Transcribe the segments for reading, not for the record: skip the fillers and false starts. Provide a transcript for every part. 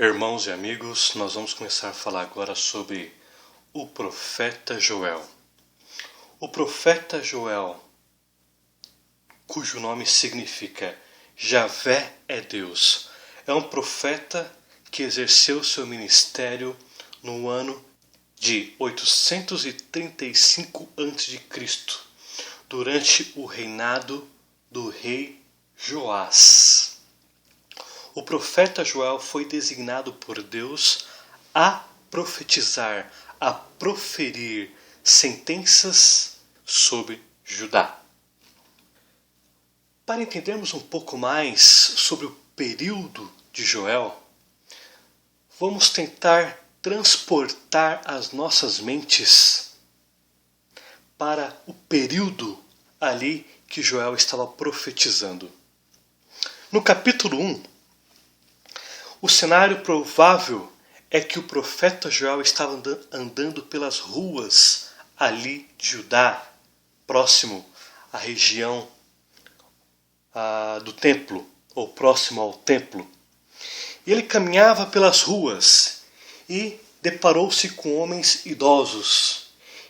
Irmãos e amigos, nós vamos começar a falar agora sobre o profeta Joel. O profeta Joel, cujo nome significa Javé é Deus, é um profeta que exerceu seu ministério no ano de 835 a.C., durante o reinado do rei Joás. O profeta Joel foi designado por Deus a profetizar, a proferir sentenças sobre Judá. Para entendermos um pouco mais sobre o período de Joel, vamos tentar transportar as nossas mentes para o período ali que Joel estava profetizando. No capítulo 1, o cenário provável é que o profeta Joel estava andando pelas ruas ali de Judá, próximo à região do templo, ou próximo ao templo. E ele caminhava pelas ruas e deparou-se com homens idosos.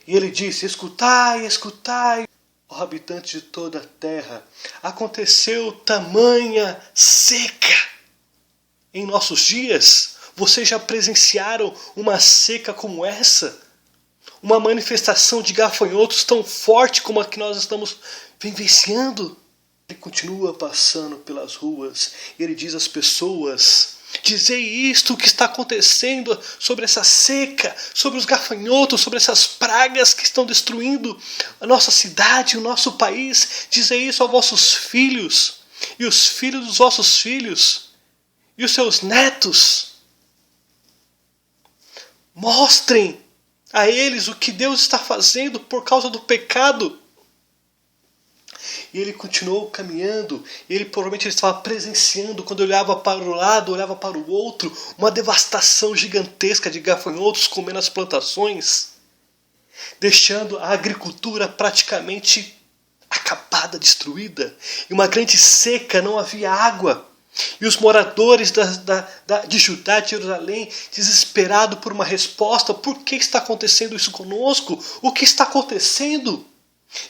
E ele disse: escutai, escutai, ó habitantes de toda a terra, aconteceu tamanha seca. Em nossos dias, vocês já presenciaram uma seca como essa? Uma manifestação de gafanhotos tão forte como a que nós estamos vivenciando? Ele continua passando pelas ruas e ele diz às pessoas: dizei isto que está acontecendo sobre essa seca, sobre os gafanhotos, sobre essas pragas que estão destruindo a nossa cidade, o nosso país. Dizei isso aos vossos filhos e os filhos dos vossos filhos e os seus netos. Mostrem a eles o que Deus está fazendo por causa do pecado. E ele continuou caminhando, e ele provavelmente estava presenciando, quando olhava para o lado, olhava para o outro, uma devastação gigantesca de gafanhotos comendo as plantações, deixando a agricultura praticamente acabada, destruída. E uma grande seca, não havia água. E os moradores de Judá, de Jerusalém, desesperados por uma resposta: por que está acontecendo isso conosco? O que está acontecendo?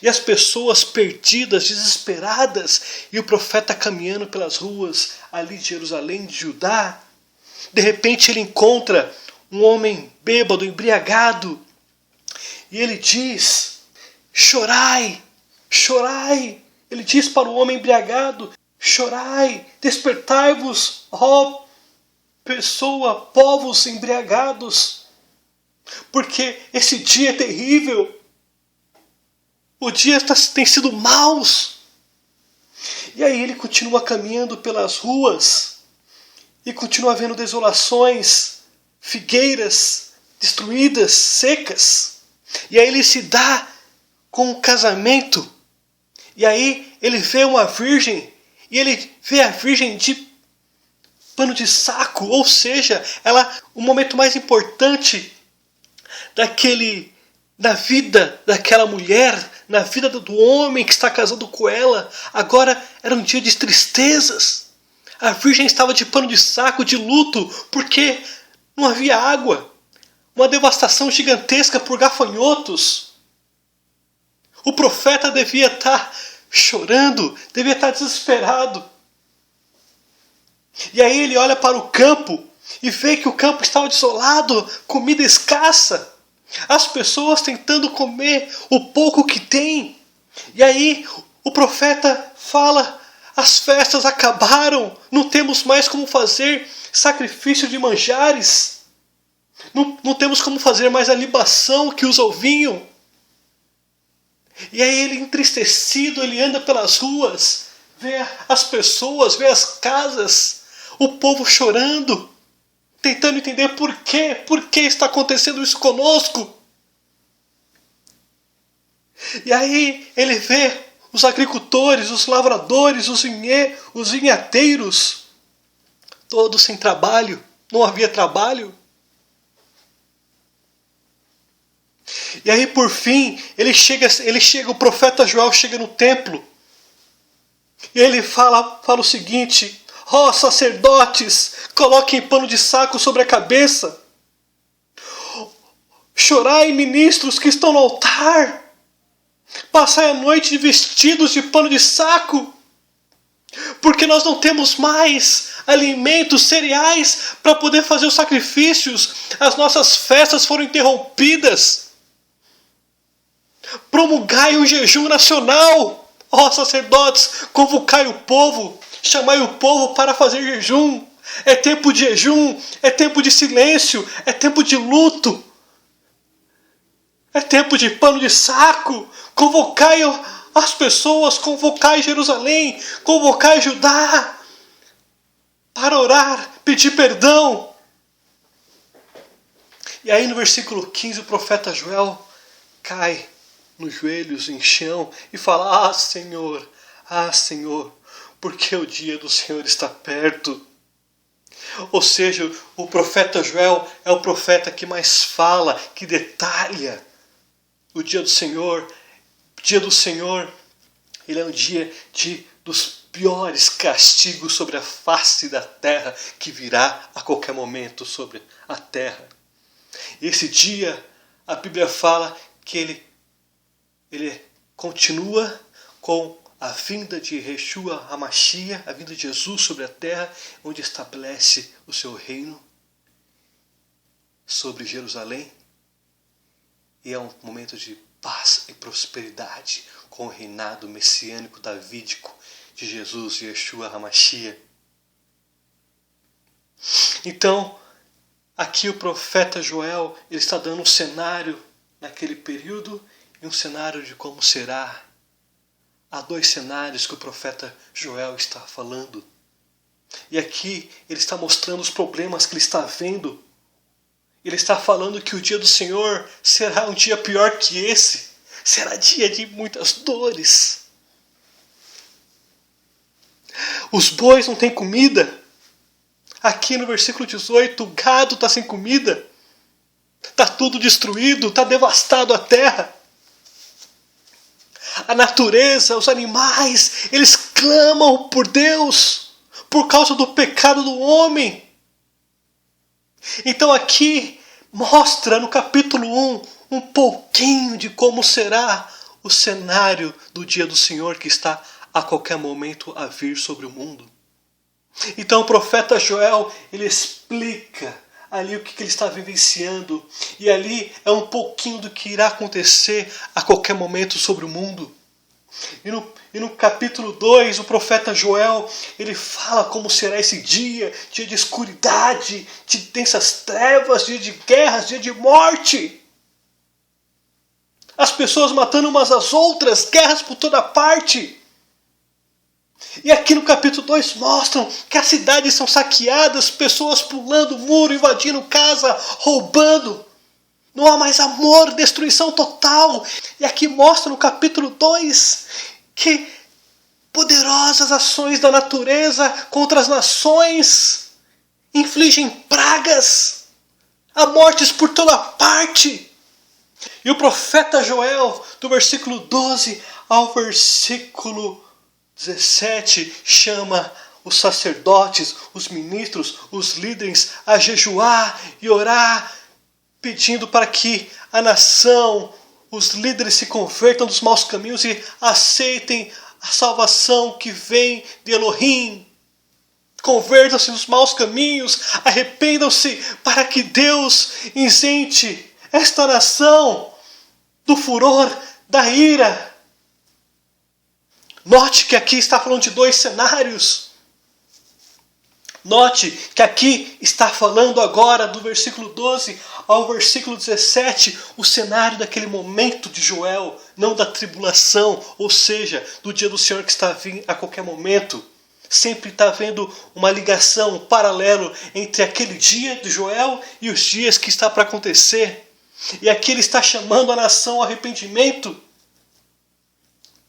E as pessoas perdidas, desesperadas, e o profeta caminhando pelas ruas ali de Jerusalém, de Judá. De repente ele encontra um homem bêbado, embriagado, e ele diz: chorai, chorai. Ele diz para o homem embriagado: chorai, despertai-vos, ó pessoa, povos embriagados, porque esse dia é terrível. O dia tem sido maus. E aí ele continua caminhando pelas ruas e continua vendo desolações, figueiras destruídas, secas. E aí ele se dá com um casamento. E aí ele vê uma virgem, e ele vê a virgem de pano de saco, ou seja, o momento mais importante da vida daquela mulher, na vida do homem que está casado com ela, agora era um dia de tristezas. A virgem estava de pano de saco, de luto, porque não havia água. Uma devastação gigantesca por gafanhotos. O profeta devia estar chorando, devia estar desesperado. E aí ele olha para o campo e vê que o campo estava desolado, comida escassa. As pessoas tentando comer o pouco que tem. E aí o profeta fala: as festas acabaram, não temos mais como fazer sacrifício de manjares, não temos como fazer mais a libação que os ouviam. E aí ele, entristecido, ele anda pelas ruas, vê as pessoas, vê as casas, o povo chorando, tentando entender por que está acontecendo isso conosco. E aí ele vê os agricultores, os lavradores, os vinhateiros, todos sem trabalho, não havia trabalho. E aí por fim, o profeta Joel chega no templo, e ele fala o seguinte: ó sacerdotes, coloquem pano de saco sobre a cabeça. Chorai, ministros que estão no altar. Passai a noite vestidos de pano de saco, porque nós não temos mais alimentos, cereais para poder fazer os sacrifícios. As nossas festas foram interrompidas. Promulgai o jejum nacional. Ó sacerdotes, convocai o povo, chamai o povo para fazer jejum. É tempo de jejum, é tempo de silêncio, é tempo de luto. É tempo de pano de saco. Convocai as pessoas, convocai Jerusalém, convocai Judá para orar, pedir perdão. E aí no versículo 15 o profeta Joel cai nos joelhos em chão e fala: ah Senhor, porque o dia do Senhor está perto. Ou seja, o profeta Joel é o profeta que mais fala, que detalha o dia do Senhor. O dia do Senhor, ele é um dia dos piores castigos sobre a face da terra, que virá a qualquer momento sobre a terra. E esse dia, a Bíblia fala que ele continua com a vinda de Yeshua HaMashiach, a vinda de Jesus sobre a terra, onde estabelece o seu reino sobre Jerusalém. E é um momento de paz e prosperidade com o reinado messiânico davídico de Jesus e Yeshua HaMashiach. Então, aqui o profeta Joel ele está dando um cenário naquele período e um cenário de como será. Há dois cenários que o profeta Joel está falando. E aqui ele está mostrando os problemas que ele está vendo. Ele está falando que o dia do Senhor será um dia pior que esse. Será dia de muitas dores. Os bois não têm comida. Aqui no versículo 18, o gado está sem comida. Está tudo destruído, está devastado a terra. A natureza, os animais, eles clamam por Deus por causa do pecado do homem. Então aqui mostra no capítulo 1 um pouquinho de como será o cenário do dia do Senhor que está a qualquer momento a vir sobre o mundo. Então o profeta Joel, ele explica ali o que ele está vivenciando. E ali é um pouquinho do que irá acontecer a qualquer momento sobre o mundo. E no capítulo 2, o profeta Joel, ele fala como será esse dia de escuridade, de densas trevas, dia de guerras, dia de morte. As pessoas matando umas às outras, guerras por toda parte. E aqui no capítulo 2 mostram que as cidades são saqueadas, pessoas pulando o muro, invadindo casa, roubando. Não há mais amor, destruição total. E aqui mostra no capítulo 2 que poderosas ações da natureza contra as nações infligem pragas, há mortes por toda parte. E o profeta Joel, do versículo 12 ao versículo 17, chama os sacerdotes, os ministros, os líderes a jejuar e orar, pedindo para que a nação, os líderes se convertam dos maus caminhos e aceitem a salvação que vem de Elohim. Convertam-se dos maus caminhos, arrependam-se para que Deus isente esta nação do furor da ira. Note que aqui está falando de dois cenários. Note que aqui está falando agora do versículo 12 ao versículo 17, o cenário daquele momento de Joel, não da tribulação, ou seja, do dia do Senhor que está vindo a qualquer momento. Sempre está havendo uma ligação, um paralelo entre aquele dia de Joel e os dias que está para acontecer. E aqui ele está chamando a nação ao arrependimento,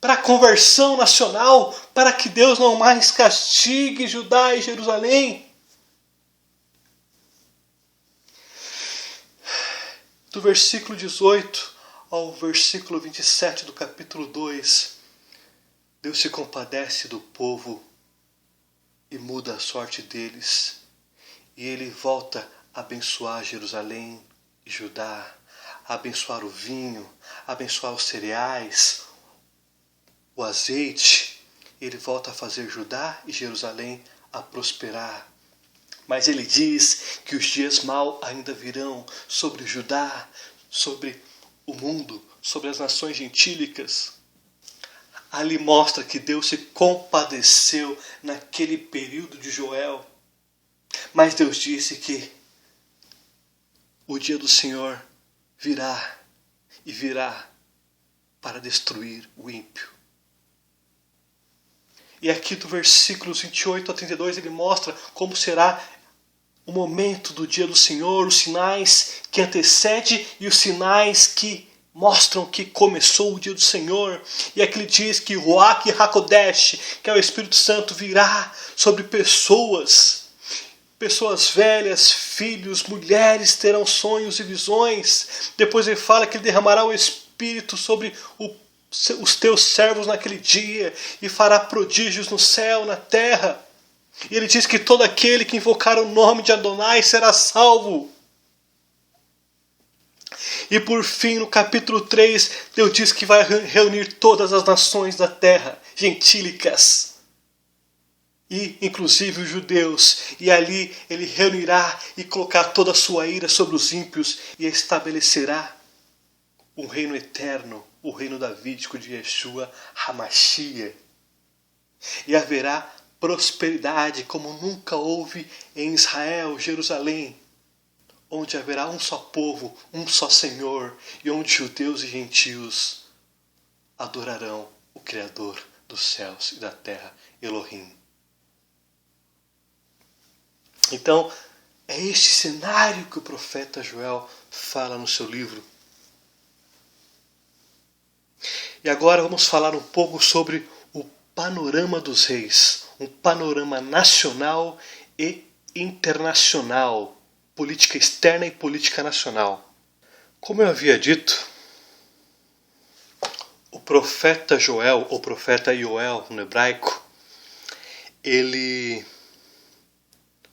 para a conversão nacional, para que Deus não mais castigue Judá e Jerusalém. Do versículo 18 ao versículo 27 do capítulo 2, Deus se compadece do povo e muda a sorte deles. E ele volta a abençoar Jerusalém e Judá, a abençoar o vinho, a abençoar os cereais, o azeite. Ele volta a fazer Judá e Jerusalém a prosperar. Mas ele diz que os dias maus ainda virão sobre Judá, sobre o mundo, sobre as nações gentílicas. Ali mostra que Deus se compadeceu naquele período de Joel. Mas Deus disse que o dia do Senhor virá e virá para destruir o ímpio. E aqui do versículos 28 a 32 ele mostra como será o momento do dia do Senhor, os sinais que antecedem e os sinais que mostram que começou o dia do Senhor. E aqui ele diz que Ruach HaKodesh, que é o Espírito Santo, virá sobre pessoas velhas, filhos, mulheres terão sonhos e visões. Depois ele fala que ele derramará o Espírito sobre os teus servos naquele dia e fará prodígios no céu, na terra. E ele diz que todo aquele que invocar o nome de Adonai será salvo. E por fim, no capítulo 3, Deus diz que vai reunir todas as nações da terra, gentílicas, e inclusive os judeus. E ali ele reunirá e colocará toda a sua ira sobre os ímpios e estabelecerá um reino eterno, o reino davídico de Yeshua HaMashiach. E haverá prosperidade como nunca houve em Israel, Jerusalém, onde haverá um só povo, um só Senhor, e onde judeus e gentios adorarão o Criador dos céus e da terra, Elohim. Então, é este cenário que o profeta Joel fala no seu livro. E agora vamos falar um pouco sobre o panorama dos reis, um panorama nacional e internacional, política externa e política nacional. Como eu havia dito, o profeta Joel, ou profeta Yoel no hebraico,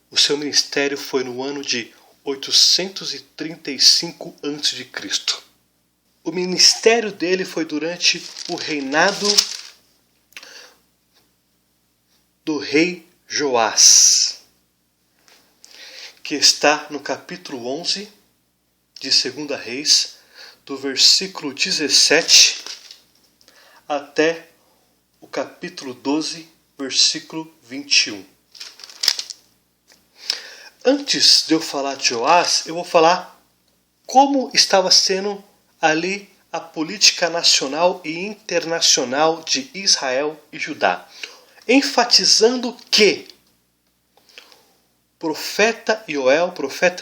o seu ministério foi no ano de 835 a.C. O ministério dele foi durante o reinado do rei Joás, que está no capítulo 11 de 2 Reis, do versículo 17 até o capítulo 12, versículo 21. Antes de eu falar de Joás, eu vou falar como estava sendo ali a política nacional e internacional de Israel e Judá, enfatizando que profeta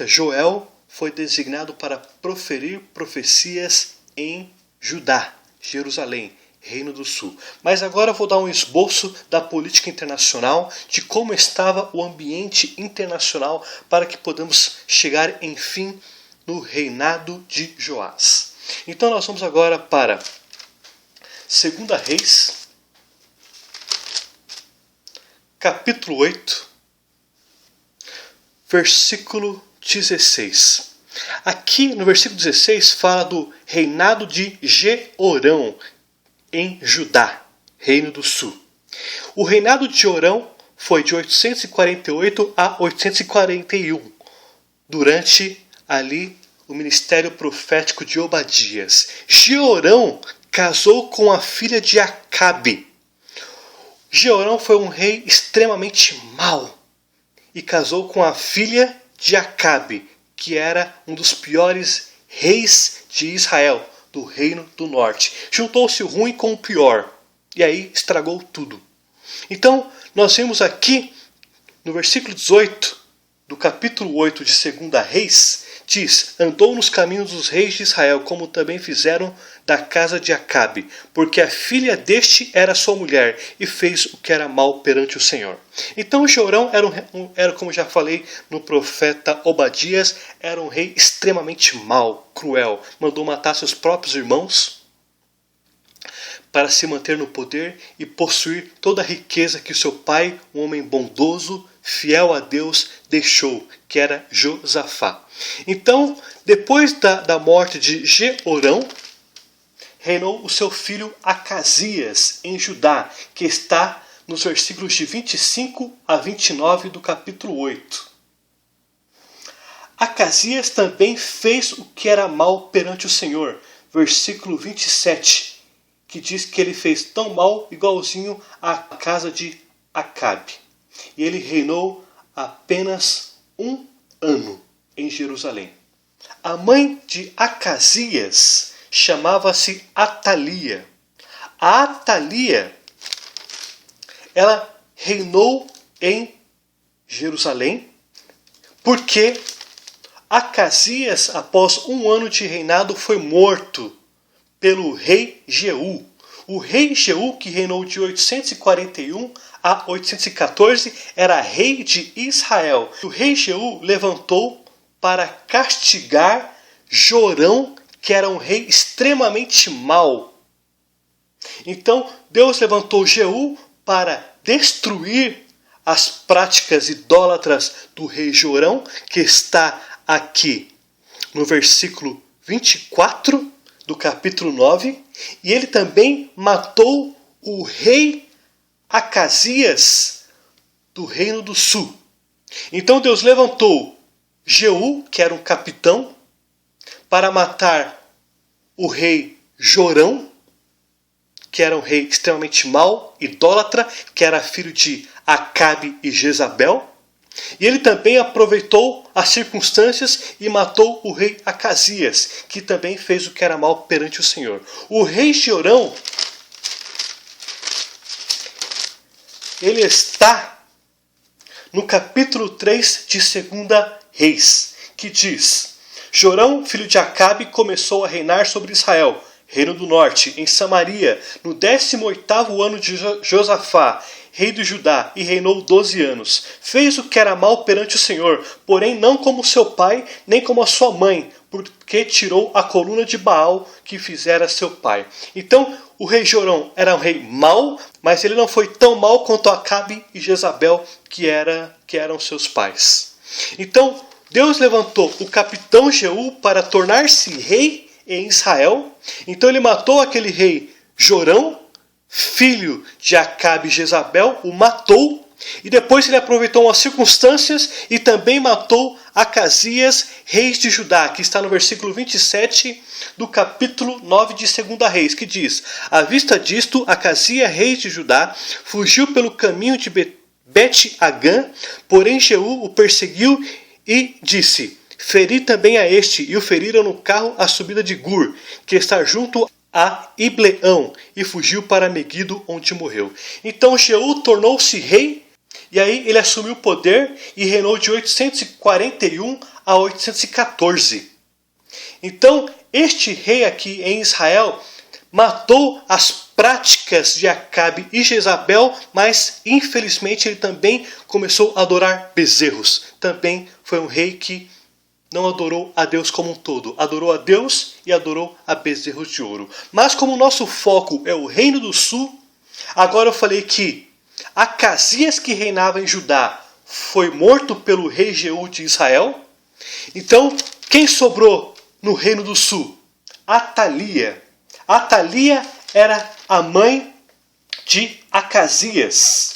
Joel foi designado para proferir profecias em Judá, Jerusalém, Reino do Sul. Mas agora eu vou dar um esboço da política internacional, de como estava o ambiente internacional, para que podamos chegar, enfim, no reinado de Joás. Então nós vamos agora para 2 Reis, capítulo 8, versículo 16. Aqui no versículo 16 fala do reinado de Jeorão em Judá, Reino do Sul. O reinado de Jeorão foi de 848 a 841, durante ali o ministério profético de Obadias. Jeorão casou com a filha de Acabe. Jeorão foi um rei extremamente mau e casou com a filha de Acabe, que era um dos piores reis de Israel, do reino do norte. Juntou-se o ruim com o pior, e aí estragou tudo. Então, nós vemos aqui, no versículo 18, do capítulo 8 de 2 Reis, diz: andou nos caminhos dos reis de Israel, como também fizeram da casa de Acabe, porque a filha deste era sua mulher, e fez o que era mal perante o Senhor. Então Jeorão era, como já falei no profeta Obadias, era um rei extremamente mau, cruel. Mandou matar seus próprios irmãos para se manter no poder e possuir toda a riqueza que seu pai, um homem bondoso, fiel a Deus, deixou, que era Josafá. Então, depois da morte de Jeorão, reinou o seu filho Acasias em Judá, que está nos versículos de 25 a 29 do capítulo 8. Acasias também fez o que era mal perante o Senhor, versículo 27, que diz que ele fez tão mal igualzinho à casa de Acabe. E ele reinou apenas 1 ano em Jerusalém. A mãe de Acasias chamava-se Atalia. A Atalia, ela reinou em Jerusalém porque Acasias, após 1 ano de reinado, foi morto pelo rei Jeú. O rei Jeú, que reinou de 841 a 814, era rei de Israel. O rei Jeú levantou para castigar Jorão, que era um rei extremamente mau. Então Deus levantou Jeú para destruir as práticas idólatras do rei Jorão, que está aqui no versículo 24 do capítulo 9. E ele também matou o rei Acasias do reino do sul. Então Deus levantou Jeú, que era um capitão, para matar o rei Jorão, que era um rei extremamente mau, idólatra, que era filho de Acabe e Jezabel. E ele também aproveitou as circunstâncias e matou o rei Acasias, que também fez o que era mal perante o Senhor. O rei Jorão, ele está no capítulo 3 de 2 Reis, que diz: Jorão, filho de Acabe, começou a reinar sobre Israel, reino do norte, em Samaria, no 18º ano de Josafá, rei de Judá, e reinou 12 anos. Fez o que era mal perante o Senhor, porém não como seu pai, nem como a sua mãe, porque tirou a coluna de Baal que fizera seu pai. Então, o rei Jorão era um rei mau, mas ele não foi tão mau quanto Acabe e Jezabel, que eram seus pais. Então, Deus levantou o capitão Jeú para tornar-se rei em Israel. Então ele matou aquele rei Jorão, filho de Acabe e Jezabel, o matou. E depois ele aproveitou as circunstâncias e também matou Acasias, rei de Judá, que está no versículo 27 do capítulo 9 de 2 Reis, que diz: à vista disto, Acasias, rei de Judá, fugiu pelo caminho de Bet-Agã, porém Jeú o perseguiu e disse: feri também a este, e o feriram no carro à subida de Gur, que está junto a Ibleão, e fugiu para Meguido, onde morreu. Então Jeú tornou-se rei, e aí ele assumiu o poder e reinou de 841 a 814. Então este rei aqui em Israel matou as práticas de Acabe e Jezabel, mas infelizmente ele também começou a adorar bezerros. Também foi um rei que não adorou a Deus como um todo. Adorou a Deus e adorou a bezerros de ouro. Mas como o nosso foco é o reino do sul, agora eu falei que Acasias, que reinava em Judá, foi morto pelo rei Jeú de Israel. Então, quem sobrou no reino do sul? Atalia. Atalia era a mãe de Acasias.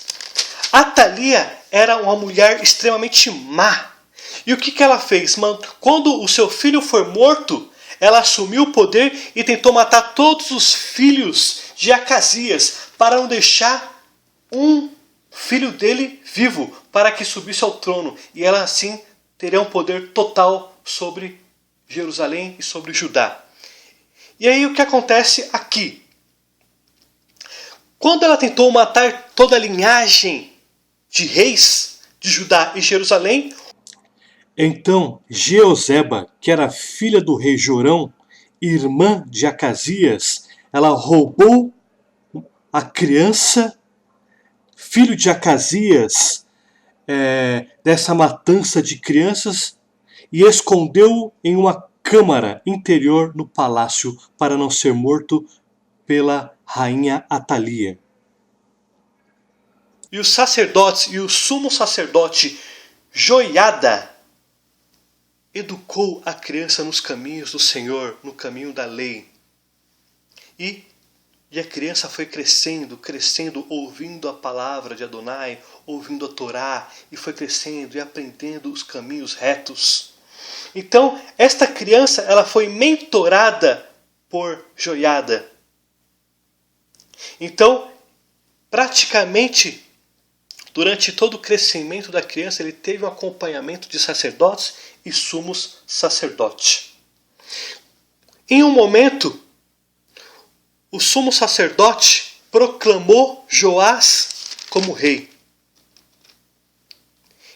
Atalia era uma mulher extremamente má. E o que ela fez? Quando o seu filho foi morto, ela assumiu o poder e tentou matar todos os filhos de Acasias, para não deixar um filho dele vivo, para que subisse ao trono. E ela assim teria um poder total sobre Jerusalém e sobre Judá. E aí o que acontece aqui? Quando ela tentou matar toda a linhagem de reis de Judá e Jerusalém, então Jeoseba, que era filha do rei Jorão, irmã de Acasias, ela roubou a criança, filho de Acasias, dessa matança de crianças, e escondeu-o em uma câmara interior no palácio para não ser morto pela rainha Atalia. E os sacerdotes e o sumo sacerdote Joiada educou a criança nos caminhos do Senhor, no caminho da lei. E a criança foi crescendo, ouvindo a palavra de Adonai, ouvindo a Torá, e foi crescendo e aprendendo os caminhos retos. Então, esta criança, ela foi mentorada por Joiada. Então, praticamente, durante todo o crescimento da criança, ele teve um acompanhamento de sacerdotes e sumos sacerdotes. Em um momento, o sumo sacerdote proclamou Joás como rei,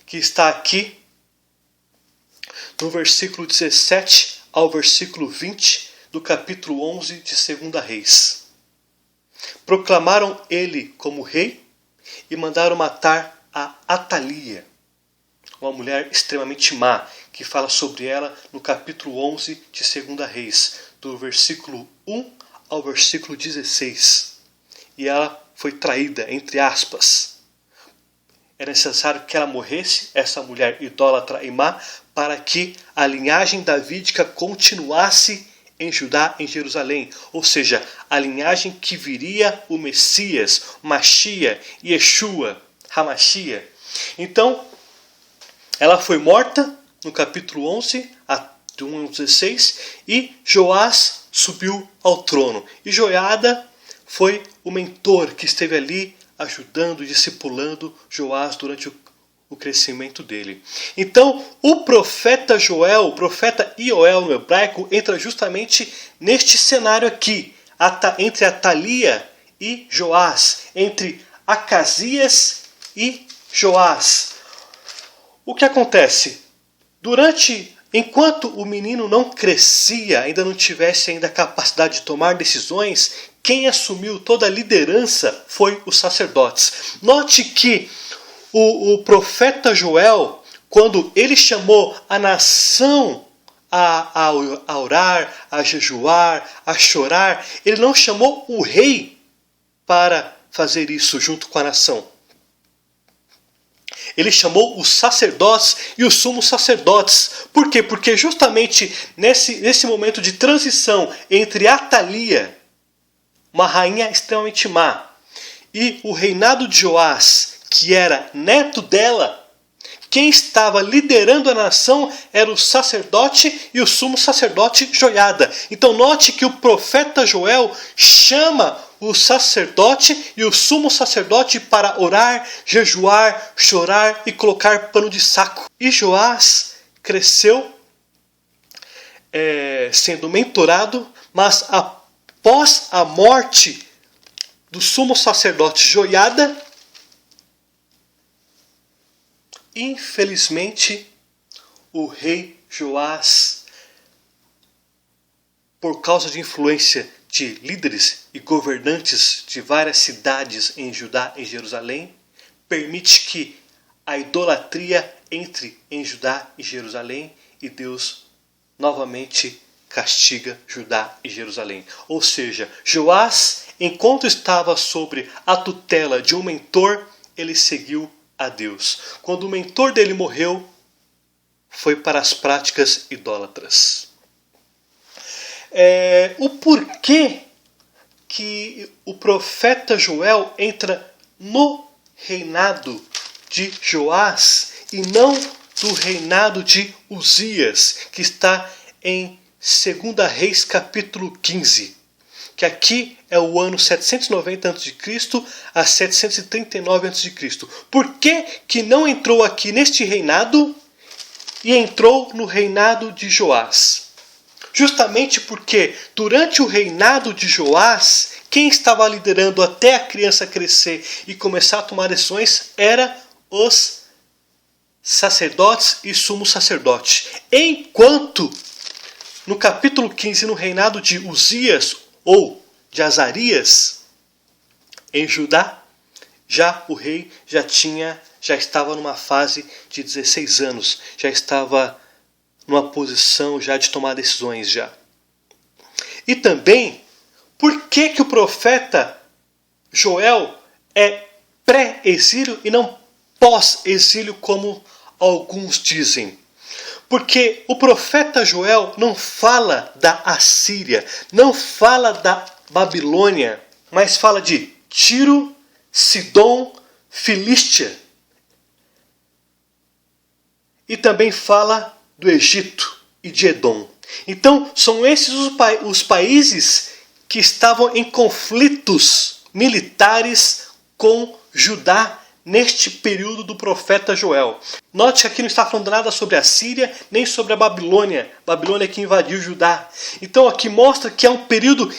que está aqui no versículo 17 ao versículo 20 do capítulo 11 de 2 Reis. Proclamaram ele como rei e mandaram matar a Atalia, uma mulher extremamente má, que fala sobre ela no capítulo 11 de 2 Reis, do versículo 1 ao versículo 16. E ela foi traída, entre aspas. Era necessário que ela morresse, essa mulher idólatra e má, para que a linhagem davídica continuasse em Judá, em Jerusalém. Ou seja, a linhagem que viria o Messias, Machia, Yeshua, Hamashia. Então, ela foi morta no capítulo 11, do 1 ao 16, e Joás subiu ao trono. E Joiada foi o mentor que esteve ali ajudando, discipulando Joás durante o crescimento dele. Então, o profeta Joel, o profeta Ioel no hebraico, entra justamente neste cenário aqui, entre Atalia e Joás, entre Acasias e Joás. O que acontece? Enquanto o menino não crescia, ainda não tivesse ainda a capacidade de tomar decisões, quem assumiu toda a liderança foi os sacerdotes. Note que o profeta Joel, quando ele chamou a nação a orar, a jejuar, a chorar, ele não chamou o rei para fazer isso junto com a nação. Ele chamou os sacerdotes e os sumos sacerdotes. Por quê? Porque justamente nesse momento de transição entre Atalia, uma rainha extremamente má, e o reinado de Joás, que era neto dela, quem estava liderando a nação era o sacerdote e o sumo sacerdote Joiada. Então note que o profeta Joel chama o sacerdote e o sumo sacerdote para orar, jejuar, chorar e colocar pano de saco. E Joás cresceu sendo mentorado, mas após a morte do sumo sacerdote Joiada, infelizmente, o rei Joás, por causa de influência de líderes e governantes de várias cidades em Judá e Jerusalém, permite que a idolatria entre em Judá e Jerusalém e Deus novamente castiga Judá e Jerusalém. Ou seja, Joás, enquanto estava sobre a tutela de um mentor, ele seguiu a Deus. Quando o mentor dele morreu, foi para as práticas idólatras. O porquê que o profeta Joel entra no reinado de Joás e não do reinado de Uzias, que está em 2 Reis capítulo 15, que aqui é o ano 790 a.C. a 739 a.C. Por que não entrou aqui neste reinado e entrou no reinado de Joás? Justamente porque durante o reinado de Joás, quem estava liderando até a criança crescer e começar a tomar decisões era os sacerdotes e sumo sacerdote. Enquanto no capítulo 15, no reinado de Uzias ou de Azarias, em Judá, já o rei já estava numa fase de 16 anos, já estava numa posição já de tomar decisões já. E também, por que o profeta Joel é pré-exílio e não pós-exílio, como alguns dizem. Porque o profeta Joel não fala da Assíria, não fala da Babilônia, mas fala de Tiro, Sidom, Filístia. E também fala do Egito e de Edom. Então, são esses os países que estavam em conflitos militares com Judá neste período do profeta Joel. Note que aqui não está falando nada sobre a Síria, nem sobre a Babilônia. Babilônia que invadiu Judá. Então aqui mostra que é um período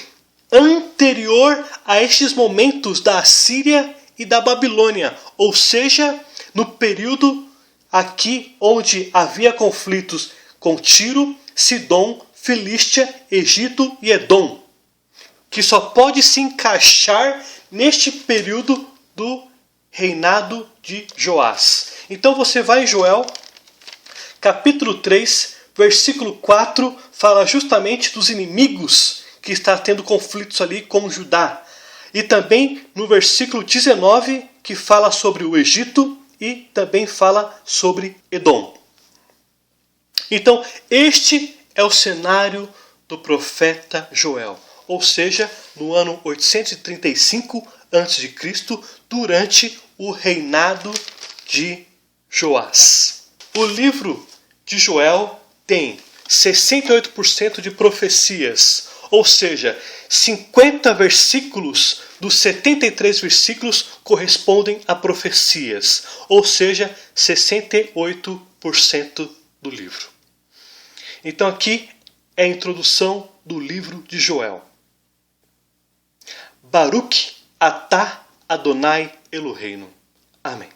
anterior a estes momentos da Assíria e da Babilônia. Ou seja, no período aqui onde havia conflitos com Tiro, Sidom, Filístia, Egito e Edom, que só pode se encaixar neste período do reinado de Joás. Então você vai em Joel, capítulo 3, versículo 4, fala justamente dos inimigos que está tendo conflitos ali com Judá. E também no versículo 19, que fala sobre o Egito e também fala sobre Edom. Então, este é o cenário do profeta Joel. Ou seja, no ano 835 a.C., durante o reinado de Joás. O livro de Joel tem 68% de profecias, ou seja, 50 versículos dos 73 versículos correspondem a profecias, ou seja, 68% do livro. Então aqui é a introdução do livro de Joel. Baruch atah Adonai Eloheinu. Amém.